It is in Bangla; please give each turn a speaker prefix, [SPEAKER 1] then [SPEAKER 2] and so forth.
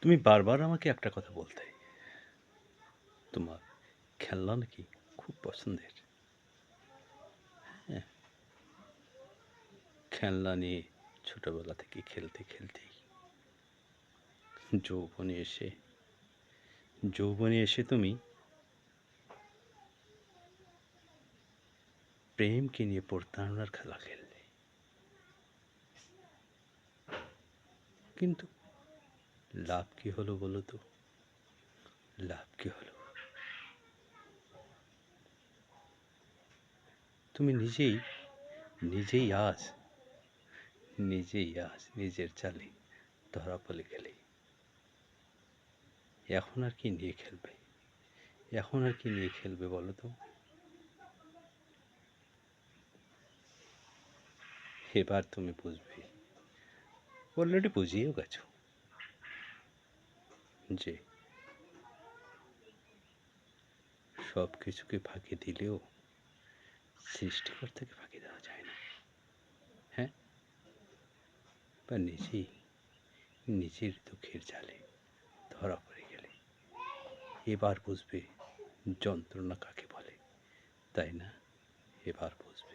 [SPEAKER 1] তুমি বারবার আমাকে একটা কথা বলতে, তোমার খেলনা নাকি খুব পছন্দের। হ্যাঁ, খেলনা নিয়ে ছোটবেলা থেকে খেলতে খেলতেই যৌবনে এসে যৌবনে এসে তুমি প্রেমকে নিয়ে প্রতারণার খেলা খেললে। কিন্তু লাভ কি হলো বলো তো? লাভ কি হলো? তুমি নিজেই আজ নিজের চালে ধরা পড়ে গেলে। এখন আর কি নিয়ে খেলবে? এখন আর কি নিয়ে খেলবে বলো তো? এবার তুমি বুঝবে, অলরেডি বুঝিয়েও গেছো যে সব কিছুকে ফাঁকি দিলেও সৃষ্টিকর্তাকে ফাঁকি দেওয়া যায় না। হ্যাঁ, বা নিজের দুঃখের জালে ধরা পড়ে গেলে এবার বুঝবে যন্ত্রণা কাকে বলে, তাই না? এবার বুঝবে।